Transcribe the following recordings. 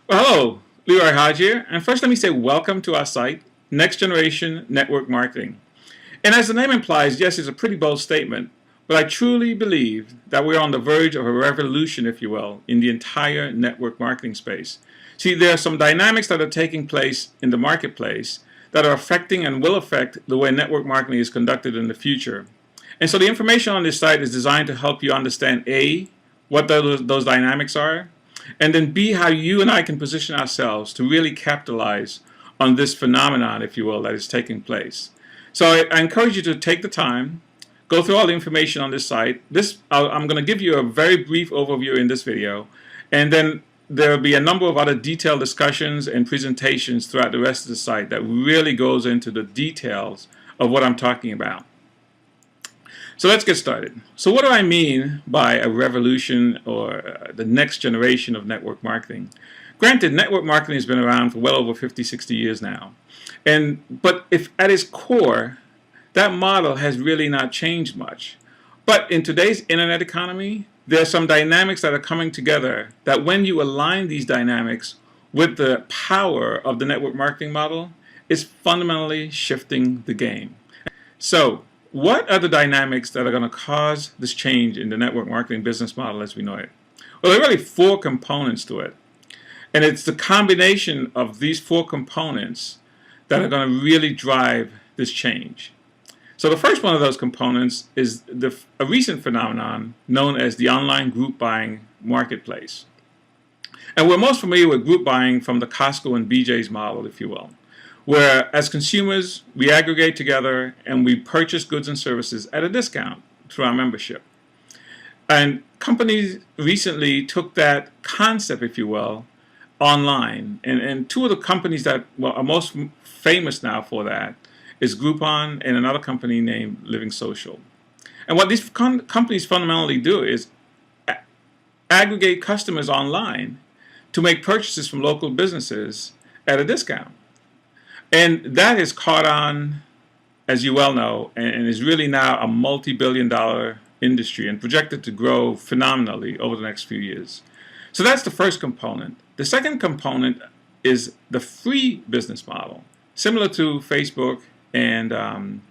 Well, hello, Leroy Hodge here, and first let me say welcome to our site, Next Generation Network Marketing. And as the name implies, yes, it's a pretty bold statement, but I truly believe that we're on the verge of a revolution, if you will, in the entire network marketing space. See, there are some dynamics that are taking place in the marketplace that are affecting and will affect the way network marketing is conducted in the future. And so the information on this site is designed to help you understand A, what those dynamics are, and then B, how you and I can position ourselves to really capitalize on this phenomenon, if you will, that is taking place. So I encourage you to take the time, go through all the information on this site. I'm going to give you a very brief overview in this video, and then there will be a number of other detailed discussions and presentations throughout the rest of the site that really goes into the details of what I'm talking about. So let's get started. So what do I mean by a revolution or the next generation of network marketing? Granted, network marketing has been around for well over 50, 60 years now. But if at its core, that model has really not changed much. But in today's internet economy, there are some dynamics that are coming together that when you align these dynamics with the power of the network marketing model, it's fundamentally shifting the game. So, what are the dynamics that are going to cause this change in the network marketing business model as we know it? Well, there are really four components to it. And it's the combination of these four components that are going to really drive this change. So the first one of those components is a recent phenomenon known as the online group buying marketplace. And we're most familiar with group buying from the Costco and BJ's model, if you will, where as consumers we aggregate together and we purchase goods and services at a discount through our membership. And companies recently took that concept, if you will, online. And two of the companies that are most famous now for that is Groupon and another company named Living Social. And what these companies fundamentally do is aggregate customers online to make purchases from local businesses at a discount. And that has caught on, as you well know, and is really now a multi-billion-dollar industry and projected to grow phenomenally over the next few years. So that's the first component. The second component is the free business model, similar to Facebook and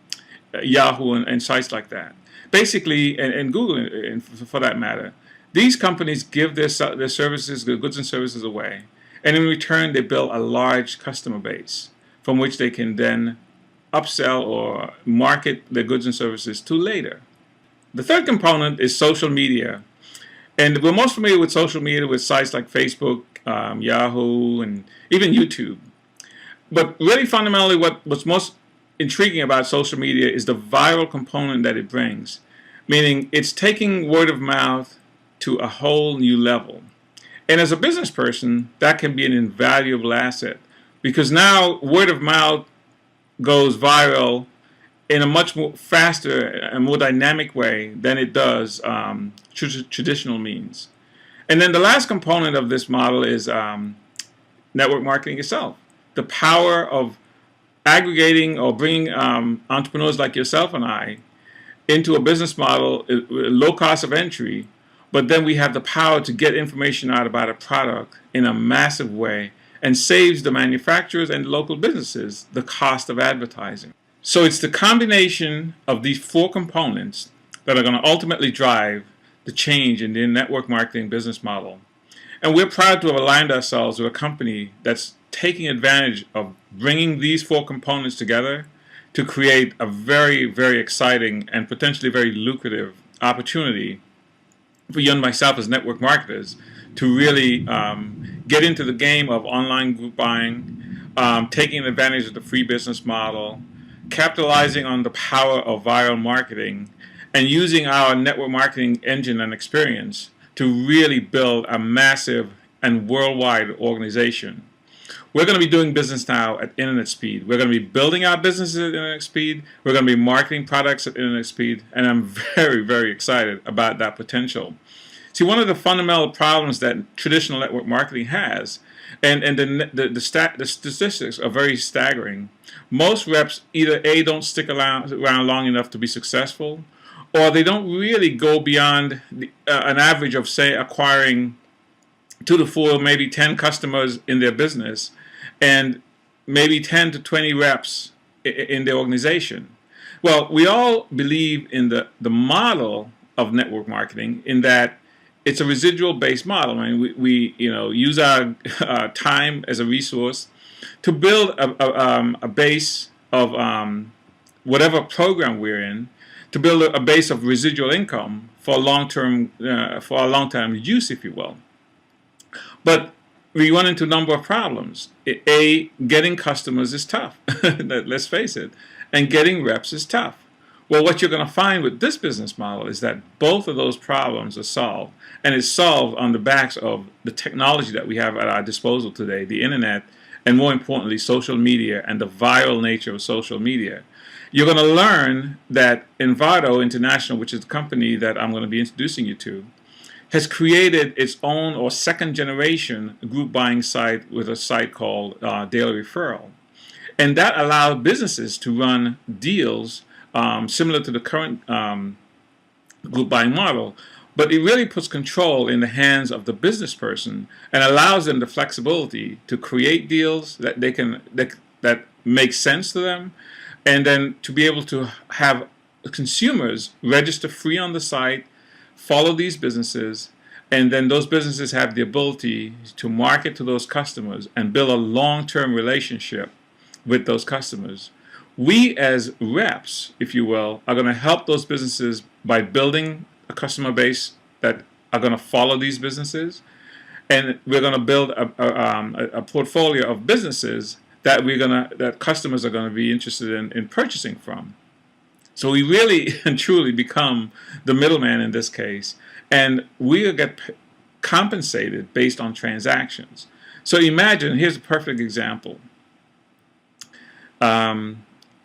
Yahoo and sites like that. Basically, and Google and for that matter, these companies give their services, their goods and services away, and in return they build a large customer base from which they can then upsell or market their goods and services to later. The third component is social media. And we're most familiar with social media with sites like Facebook, Yahoo, and even YouTube. But really fundamentally what's most intriguing about social media is the viral component that it brings. Meaning it's taking word of mouth to a whole new level. And as a business person, that can be an invaluable asset. Because now word of mouth goes viral in a much more faster and more dynamic way than it does traditional means. And then the last component of this model is network marketing itself. The power of aggregating or bringing entrepreneurs like yourself and I into a business model, low cost of entry, but then we have the power to get information out about a product in a massive way and saves the manufacturers and local businesses the cost of advertising. So it's the combination of these four components that are going to ultimately drive the change in the network marketing business model. And we're proud to have aligned ourselves with a company that's taking advantage of bringing these four components together to create a very, very exciting and potentially very lucrative opportunity for you and myself as network marketers to really get into the game of online group buying, taking advantage of the free business model, capitalizing on the power of viral marketing, and using our network marketing engine and experience to really build a massive and worldwide organization. We're going to be doing business now at internet speed. We're going to be building our businesses at internet speed. We're going to be marketing products at internet speed, and I'm very, very excited about that potential. See, one of the fundamental problems that traditional network marketing has, and the statistics are very staggering. Most reps either A, don't stick around long enough to be successful, or they don't really go beyond an average of, say, acquiring 2 to 4, maybe 10 customers in their business, and maybe 10 to 20 reps in their organization. Well, we all believe in the model of network marketing, in that it's a residual based model. I mean, we use our time as a resource to build a base of whatever program we're in, to build a base of residual income for a long-term use, if you will. But we run into a number of problems. Getting customers is tough. Let's face it. And getting reps is tough. Well, what you're going to find with this business model is that both of those problems are solved. And it's solved on the backs of the technology that we have at our disposal today, the internet, and more importantly, social media and the viral nature of social media. You're going to learn that Invado International, which is the company that I'm going to be introducing you to, has created its own or second generation group buying site with a site called Daily Referral. And that allowed businesses to run deals similar to the current group buying model, but it really puts control in the hands of the business person and allows them the flexibility to create deals that that make sense to them, and then to be able to have consumers register free on the site, follow these businesses, and then those businesses have the ability to market to those customers and build a long-term relationship with those customers. We as reps, if you will, are going to help those businesses by building a customer base that are going to follow these businesses, and we're going to build a portfolio of businesses that customers are going to be interested in purchasing from. So we really and truly become the middleman in this case, and we get compensated based on transactions. So imagine, here's a perfect example.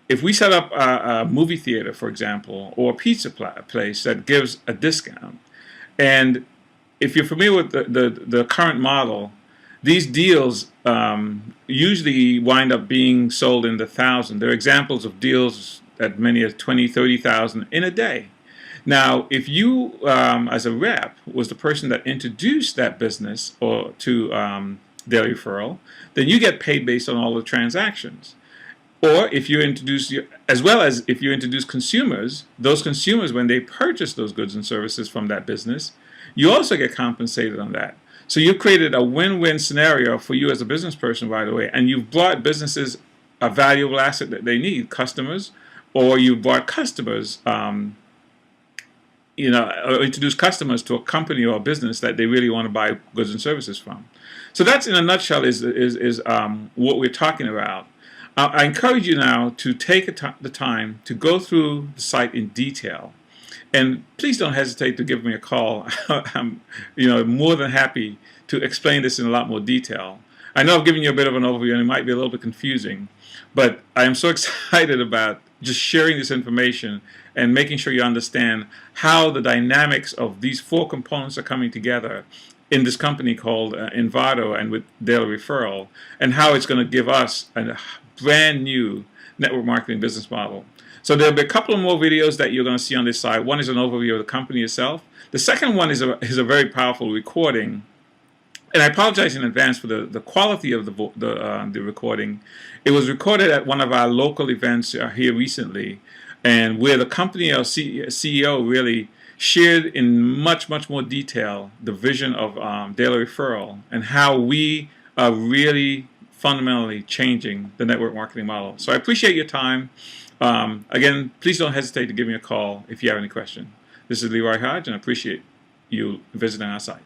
If we set up a movie theater, for example, or a pizza place that gives a discount, and if you're familiar with the current model, these deals usually wind up being sold in the thousands. There are examples of deals at many as 20, 30,000 in a day. Now, if you, as a rep, was the person that introduced that business or to Daily Referral, then you get paid based on all the transactions. Or if you introduce, as well as if you introduce consumers, those consumers, when they purchase those goods and services from that business, you also get compensated on that. So you've created a win-win scenario for you as a business person right away, and you've brought businesses a valuable asset that they need, customers, or you brought customers, or introduce customers to a company or a business that they really want to buy goods and services from. So that's, in a nutshell, is what we're talking about. I encourage you now to take the time to go through the site in detail, and please don't hesitate to give me a call. I'm more than happy to explain this in a lot more detail. I know I've given you a bit of an overview and it might be a little bit confusing, but I am so excited about just sharing this information and making sure you understand how the dynamics of these 4 components are coming together in this company called Invado and with Daily Referral, and how it's going to give us a brand new network marketing business model. So there'll be a couple of more videos that you're going to see on this side. One is an overview of the company itself. The second one is a very powerful recording. And I apologize in advance for the quality of the recording. It was recorded at one of our local events here recently, and where the company, our CEO, really shared in much more detail the vision of Daily Referral and how we are really fundamentally changing the network marketing model. So I appreciate your time. Again, please don't hesitate to give me a call if you have any questions. This is Leroy Hodge, and I appreciate you visiting our site.